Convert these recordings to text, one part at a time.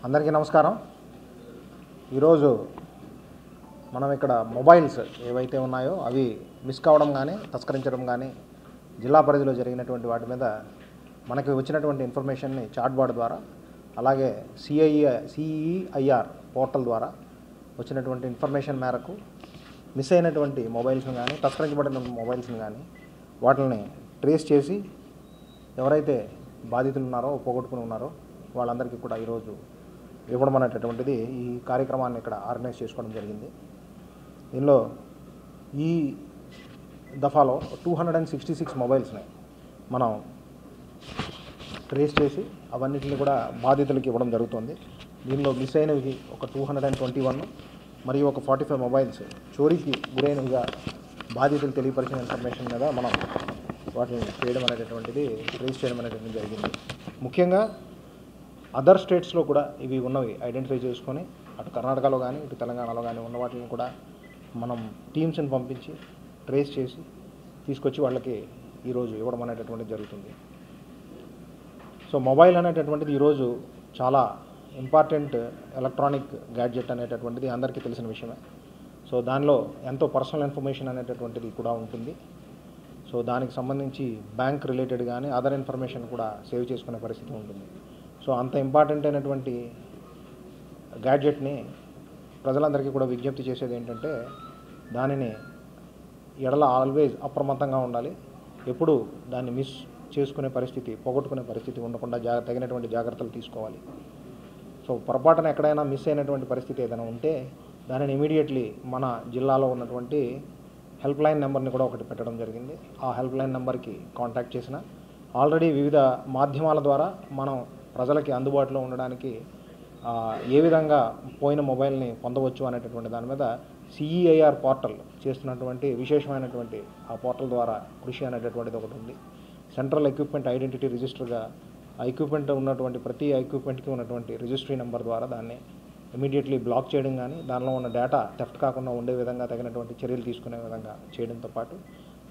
అందరికీ నమస్కారం. ఈరోజు మనం ఇక్కడ మొబైల్స్ ఏవైతే ఉన్నాయో అవి మిస్ కావడం కానీ తస్కరించడం కానీ జిల్లా పరిధిలో జరిగినటువంటి వాటి మీద మనకి వచ్చినటువంటి ఇన్ఫర్మేషన్ని చాట్ బాట్ ద్వారా అలాగే సిఈఐఆర్ పోర్టల్ ద్వారా వచ్చినటువంటి ఇన్ఫర్మేషన్ మేరకు మిస్ అయినటువంటి మొబైల్స్ని కానీ తస్కరించబడిన మొబైల్స్ని కానీ వాటిని ట్రేస్ చేసి ఎవరైతే బాధితులు ఉన్నారో పోగొట్టుకుని ఉన్నారో వాళ్ళందరికీ కూడా ఈరోజు ఇవ్వడం అనేటటువంటిది ఈ కార్యక్రమాన్ని ఇక్కడ ఆర్గనైజ్ చేసుకోవడం జరిగింది. దీనిలో ఈ దఫాలో 266 మొబైల్స్ని మనం ట్రేస్ చేసి అవన్నిటిని కూడా బాధితులకి ఇవ్వడం జరుగుతుంది. దీనిలో మిస్ అయినవి ఒక 221 మరియు ఒక 45 మొబైల్స్ చోరీకి గురైనవిగా బాధితులు తెలియపరిచిన ఇన్ఫర్మేషన్ మీద మనం వాటిని చేయడం అనేటటువంటిది ట్రేస్ చేయడం అనేటువంటిది జరిగింది. ముఖ్యంగా అదర్ స్టేట్స్లో కూడా ఇవి ఉన్నవి ఐడెంటిఫై చేసుకొని అటు కర్ణాటకలో కానీ ఇటు తెలంగాణలో కానీ ఉన్న వాటిని కూడా మనం టీమ్స్ని పంపించి ట్రేస్ చేసి తీసుకొచ్చి వాళ్ళకి ఈరోజు ఇవ్వడం అనేటటువంటిది జరుగుతుంది. సో మొబైల్ అనేటటువంటిది ఈరోజు చాలా ఇంపార్టెంట్ ఎలక్ట్రానిక్ గ్యాడ్జెట్ అనేటటువంటిది అందరికీ తెలిసిన విషయమే. సో దానిలో ఎంతో పర్సనల్ ఇన్ఫర్మేషన్ అనేటటువంటిది కూడా ఉంటుంది. సో దానికి సంబంధించి బ్యాంక్ రిలేటెడ్ కానీ అదర్ ఇన్ఫర్మేషన్ కూడా సేవ్ చేసుకునే పరిస్థితి ఉంటుంది. సో అంత ఇంపార్టెంట్ అయినటువంటి గ్యాడ్జెట్ని ప్రజలందరికీ కూడా విజ్ఞప్తి చేసేది ఏంటంటే దానిని ఎడల ఆల్వేస్ అప్రమత్తంగా ఉండాలి. ఎప్పుడు దాన్ని మిస్ చేసుకునే పరిస్థితి పోగొట్టుకునే పరిస్థితి ఉండకుండా తగినటువంటి జాగ్రత్తలు తీసుకోవాలి. సో పొరపాటున ఎక్కడైనా మిస్ అయినటువంటి పరిస్థితి ఏదైనా ఉంటే దానిని ఇమీడియట్లీ మన జిల్లాలో ఉన్నటువంటి హెల్ప్ లైన్ నెంబర్ని కూడా ఒకటి పెట్టడం జరిగింది. ఆ హెల్ప్ లైన్ నెంబర్కి కాంటాక్ట్ చేసిన ఆల్రెడీ వివిధ మాధ్యమాల ద్వారా మనం ప్రజలకి అందుబాటులో ఉండడానికి ఏ విధంగా పోయిన మొబైల్ని పొందవచ్చు అనేటటువంటి దాని మీద సిఈఐఆర్ పోర్టల్ చేస్తున్నటువంటి విశేషమైనటువంటి ఆ పోర్టల్ ద్వారా కృషి అనేటటువంటిది ఒకటి ఉంది. సెంట్రల్ ఎక్విప్మెంట్ ఐడెంటిటీ రిజిస్టర్గా ఆ ఎక్విప్మెంట్ ఉన్నటువంటి ప్రతి ఎక్విప్మెంట్కి ఉన్నటువంటి రిజిస్ట్రీ నెంబర్ ద్వారా దాన్ని ఇమీడియట్లీ బ్లాక్ చేయడం కానీ దానిలో ఉన్న డేటా థెఫ్ట్ కాకుండా ఉండే విధంగా తగినటువంటి చర్యలు తీసుకునే విధంగా చేయడంతో పాటు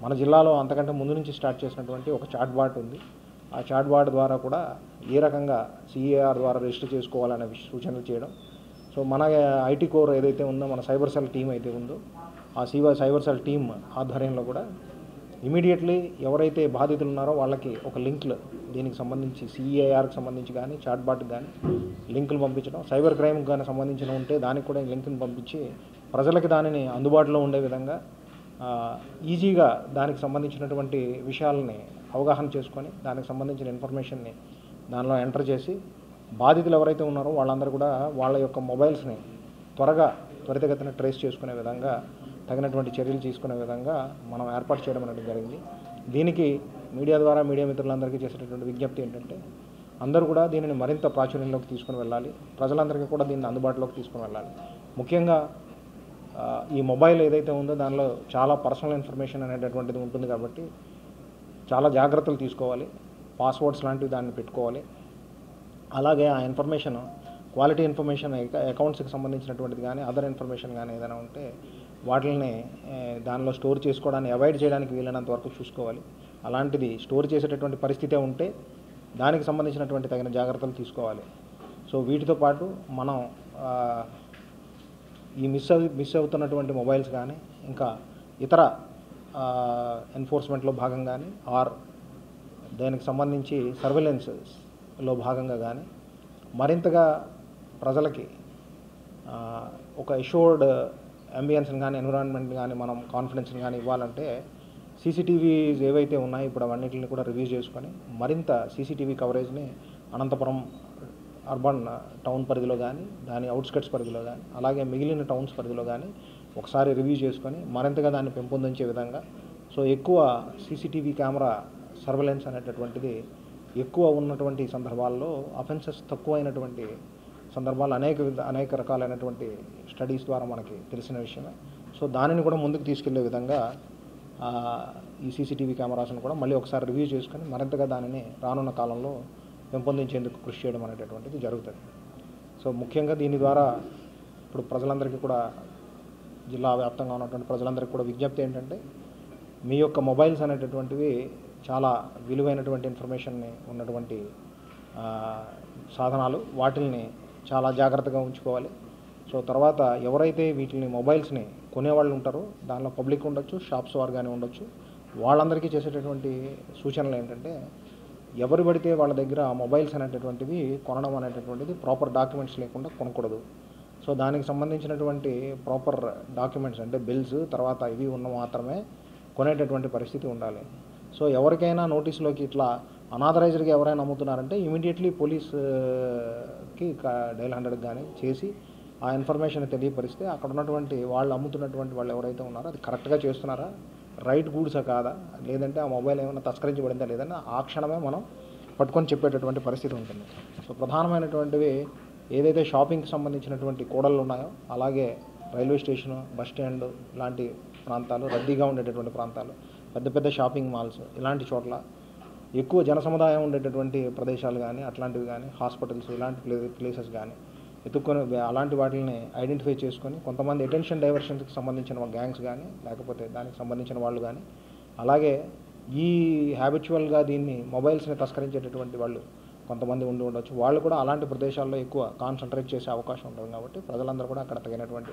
మన జిల్లాలో అంతకంటే ముందు నుంచి స్టార్ట్ చేసినటువంటి ఒక చాట్ బాట్ ఉంది. ఆ చాట్ బాట్ ద్వారా కూడా ఏ రకంగా సిఏఆర్ ద్వారా రిజిస్టర్ చేసుకోవాలనే సూచనలు చేయడం. సో మన ఐటీ కోర్ ఏదైతే ఉందో మన సైబర్ సెల్ టీం అయితే ఉందో ఆ సైబర్ సెల్ టీం ఆధ్వర్యంలో కూడా ఇమీడియట్లీ ఎవరైతే బాధితులు ఉన్నారో వాళ్ళకి ఒక లింక్లు దీనికి సంబంధించి సిఏఆర్కి సంబంధించి కానీ చాట్ బాట్కి కానీ లింకులు పంపించడం, సైబర్ క్రైమ్కి కానీ సంబంధించిన ఉంటే దానికి కూడా లింక్ని పంపించి ప్రజలకి దానిని అందుబాటులో ఉండే విధంగా ఈజీగా దానికి సంబంధించినటువంటి విషయాలని అవగాహన చేసుకొని దానికి సంబంధించిన ఇన్ఫర్మేషన్ని దానిలో ఎంటర్ చేసి బాధితులు ఎవరైతే ఉన్నారో వాళ్ళందరూ కూడా వాళ్ళ యొక్క మొబైల్స్ని త్వరితగతిన ట్రేస్ చేసుకునే విధంగా తగినటువంటి చర్యలు తీసుకునే విధంగా మనం ఏర్పాటు చేయడం అనేది జరిగింది. దీనికి మీడియా ద్వారా మీడియా మిత్రులందరికీ చేసేటటువంటి విజ్ఞప్తి ఏంటంటే అందరూ కూడా దీనిని మరింత ప్రాచుర్యంలోకి తీసుకుని వెళ్ళాలి. ప్రజలందరికీ కూడా దీన్ని అందుబాటులోకి తీసుకుని వెళ్ళాలి. ముఖ్యంగా ఈ మొబైల్ ఏదైతే ఉందో దానిలో చాలా పర్సనల్ ఇన్ఫర్మేషన్ అనేటటువంటిది ఉంటుంది కాబట్టి చాలా జాగ్రత్తలు తీసుకోవాలి. పాస్వర్డ్స్ లాంటివి దాన్ని పెట్టుకోవాలి. అలాగే ఆ ఇన్ఫర్మేషన్ క్వాలిటీ ఇన్ఫర్మేషన్ అకౌంట్స్కి సంబంధించినటువంటిది కానీ అదర్ ఇన్ఫర్మేషన్ కానీ ఏదైనా ఉంటే వాటిని దానిలో స్టోర్ చేసుకోవడాన్ని అవాయిడ్ చేయడానికి వీలైనంత వరకు చూసుకోవాలి. అలాంటిది స్టోర్ చేసేటటువంటి పరిస్థితే ఉంటే దానికి సంబంధించినటువంటి తగిన జాగ్రత్తలు తీసుకోవాలి. సో వీటితో పాటు మనం ఈ మిస్ అవుతున్నటువంటి మొబైల్స్ కానీ ఇంకా ఇతర ఎన్ఫోర్స్మెంట్లో భాగంగా కానీ దానికి సంబంధించి సర్వేలెన్స్లో భాగంగా కానీ మరింతగా ప్రజలకి ఒక అష్యూర్డ్ అంబియన్స్ని కానీ ఎన్విరాన్మెంట్ని కానీ మనం కాన్ఫిడెన్స్ని కానీ ఇవ్వాలంటే సీసీటీవీస్ ఏవైతే ఉన్నాయో ఇప్పుడు అవన్నిటిని కూడా రివ్యూ చేసుకొని మరింత సీసీటీవీ కవరేజ్ని అనంతపురం అర్బన్ టౌన్ పరిధిలో కానీ దాని అవుట్స్కట్స్ పరిధిలో కానీ అలాగే మిగిలిన టౌన్స్ పరిధిలో కానీ ఒకసారి రివ్యూ చేసుకొని మరింతగా దాన్ని పెంపొందించే విధంగా సో ఎక్కువ సీసీటీవీ కెమెరా సర్వేలెన్స్ అనేటటువంటిది ఎక్కువ ఉన్నటువంటి సందర్భాల్లో అఫెన్సెస్ తక్కువైనటువంటి సందర్భాలు అనేక రకాలైనటువంటి స్టడీస్ ద్వారా మనకి తెలిసిన విషయమే. సో దానిని కూడా ముందుకు తీసుకెళ్లే విధంగా ఈ సీసీటీవీ కెమెరాస్ను కూడా మళ్ళీ ఒకసారి రివ్యూ చేసుకొని మరింతగా దానిని రానున్న కాలంలో పెంపొందించేందుకు కృషి చేయడం అనేటటువంటిది జరుగుతుంది. సో ముఖ్యంగా దీని ద్వారా ఇప్పుడు ప్రజలందరికీ కూడా జిల్లా వ్యాప్తంగా ఉన్నటువంటి ప్రజలందరికీ కూడా విజ్ఞప్తి ఏంటంటే మీ యొక్క మొబైల్స్ అనేటటువంటివి చాలా విలువైనటువంటి ఇన్ఫర్మేషన్ని ఉన్నటువంటి సాధనాలు. వాటిని చాలా జాగ్రత్తగా ఉంచుకోవాలి. సో తర్వాత ఎవరైతే వీటిని మొబైల్స్ని కొనేవాళ్ళు ఉంటారో దానిలో పబ్లిక్ ఉండొచ్చు, షాప్స్ వారు కానీ ఉండొచ్చు, వాళ్ళందరికీ చేసేటటువంటి సూచనలు ఏంటంటే ఎవరు పడితే వాళ్ళ దగ్గర మొబైల్స్ అనేటటువంటివి కొనడం అనేటటువంటిది ప్రాపర్ డాక్యుమెంట్స్ లేకుండా కొనకూడదు. సో దానికి సంబంధించినటువంటి ప్రాపర్ డాక్యుమెంట్స్ అంటే బిల్స్ తర్వాత ఇవి ఉన్న మాత్రమే కొనేటటువంటి పరిస్థితి ఉండాలి. సో ఎవరికైనా నోటీసులోకి ఇట్లా అనాథరైజ్డ్గా ఎవరైనా అమ్ముతున్నారంటే ఇమీడియట్లీ పోలీస్కి డైల్ 100 కానీ చేసి ఆ ఇన్ఫర్మేషన్ తెలియపరిస్తే అక్కడ ఉన్నటువంటి వాళ్ళు అమ్ముతున్నటువంటి వాళ్ళు ఎవరైతే ఉన్నారో అది కరెక్ట్గా చేస్తున్నారా, రైట్ గూడ్సా కాదా, లేదంటే ఆ మొబైల్ ఏమైనా తస్కరించబడిందా లేదని ఆ క్షణమే మనం పట్టుకొని చెప్పేటటువంటి పరిస్థితి ఉంటుంది. సో ప్రధానమైనటువంటివి ఏదైతే షాపింగ్కి సంబంధించినటువంటి కూడళ్ళు ఉన్నాయో, అలాగే రైల్వే స్టేషను, బస్ స్టాండ్ లాంటి ప్రాంతాలు, రద్దీగా ఉండేటటువంటి ప్రాంతాలు, పెద్ద పెద్ద షాపింగ్ మాల్స్ ఇలాంటి చోట్ల ఎక్కువ జనసముదాయం ఉండేటటువంటి ప్రదేశాలు కానీ అట్లాంటివి కానీ హాస్పిటల్స్ ఇలాంటి ప్లేసెస్ కానీ ఎత్తుక్కొని అలాంటి వాటిని ఐడెంటిఫై చేసుకొని కొంతమంది అటెన్షన్ డైవర్షన్స్కి సంబంధించిన గ్యాంగ్స్ కానీ లేకపోతే దానికి సంబంధించిన వాళ్ళు కానీ అలాగే ఈ హ్యాబిచువల్గా దీన్ని మొబైల్స్ని తస్కరించేటటువంటి వాళ్ళు కొంతమంది ఉండి ఉండొచ్చు. వాళ్ళు కూడా అలాంటి ప్రదేశాల్లో ఎక్కువ కాన్సన్ట్రేట్ చేసే అవకాశం ఉంటుంది. కాబట్టి ప్రజలందరూ కూడా అక్కడ తగినటువంటి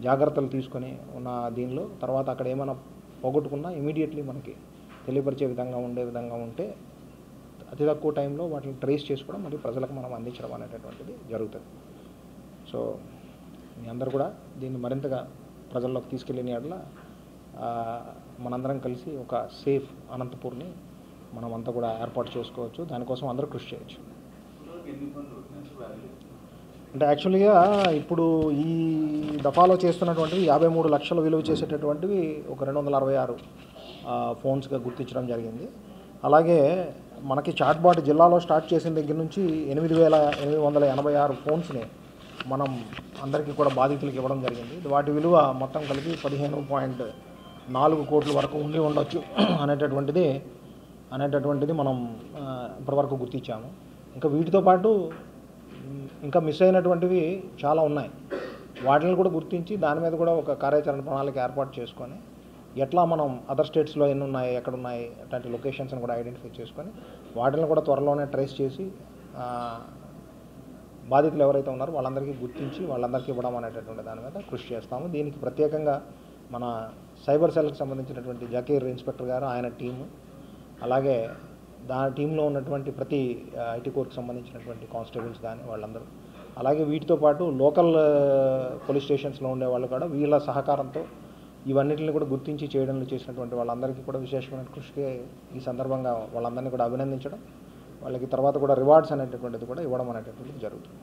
జాగ్రత్తలు తీసుకొని ఉన్న దీనిలో తర్వాత అక్కడ ఏమైనా పోగొట్టుకున్నా ఇమీడియట్లీ మనకి తెలియపరిచే విధంగా ఉంటే అతి తక్కువ టైంలో వాటిని ట్రేస్ చేసుకోవడం మరియు ప్రజలకు మనం అందించడం అనేటటువంటిది జరుగుతుంది. సో మీ అందరూ కూడా దీన్ని మరింతగా ప్రజల్లోకి తీసుకెళ్ళిన యెడల మనందరం కలిసి ఒక సేఫ్ అనంతపూర్ని మనమంతా కూడా ఏర్పాటు చేసుకోవచ్చు. దానికోసం అందరూ కృషి చేయొచ్చు. అంటే యాక్చువల్గా ఇప్పుడు ఈ దఫాలో చేస్తున్నటువంటివి 53 లక్షల విలువ చేసేటటువంటివి ఒక 266 ఫోన్స్గా గుర్తించడం జరిగింది. అలాగే మనకి చాట్బాట్ జిల్లాలో స్టార్ట్ చేసిన దగ్గర నుంచి 8,886 ఫోన్స్ని మనం అందరికీ కూడా బాధితులకు ఇవ్వడం జరిగింది. వాటి విలువ మొత్తం కలిపి 15.4 కోట్ల వరకు ఉండి ఉండొచ్చు అనేటటువంటిది మనం ఇప్పటివరకు గుర్తించాము. ఇంకా వీటితో పాటు ఇంకా మిస్ అయినటువంటివి చాలా ఉన్నాయి. వాటిని కూడా గుర్తించి దాని మీద కూడా ఒక కార్యాచరణ ప్రణాళిక ఏర్పాటు చేసుకొని ఎట్లా మనం అదర్ స్టేట్స్లో ఎన్ని ఉన్నాయి, ఎక్కడున్నాయి అట్లాంటి లొకేషన్స్ని కూడా ఐడెంటిఫై చేసుకొని వాటిని కూడా త్వరలోనే ట్రేస్ చేసి బాధితులు ఎవరైతే ఉన్నారో వాళ్ళందరికీ గుర్తించి వాళ్ళందరికీ ఇవ్వడం అనేటటువంటి దాని మీద కృషి చేస్తాము. దీనికి ప్రత్యేకంగా మన సైబర్ సెల్కి సంబంధించినటువంటి జకీర్ ఇన్స్పెక్టర్ గారు, ఆయన టీము, అలాగే దాని టీంలో ఉన్నటువంటి ప్రతి ఐటీ కోర్కి సంబంధించినటువంటి కానిస్టేబుల్స్ కానీ వాళ్ళందరూ, అలాగే వీటితో పాటు లోకల్ పోలీస్ స్టేషన్స్లో ఉండే వాళ్ళు కూడా వీళ్ళ సహకారంతో ఇవన్నిటిని కూడా గుర్తించి చేయడంలో చేసినటువంటి వాళ్ళందరికీ కూడా విశేషమైన కృషికి ఈ సందర్భంగా వాళ్ళందరినీ కూడా అభినందించడం, వాళ్ళకి తర్వాత కూడా రివార్డ్స్ అనేటటువంటిది కూడా ఇవ్వడం అనేటటువంటిది జరుగుతుంది.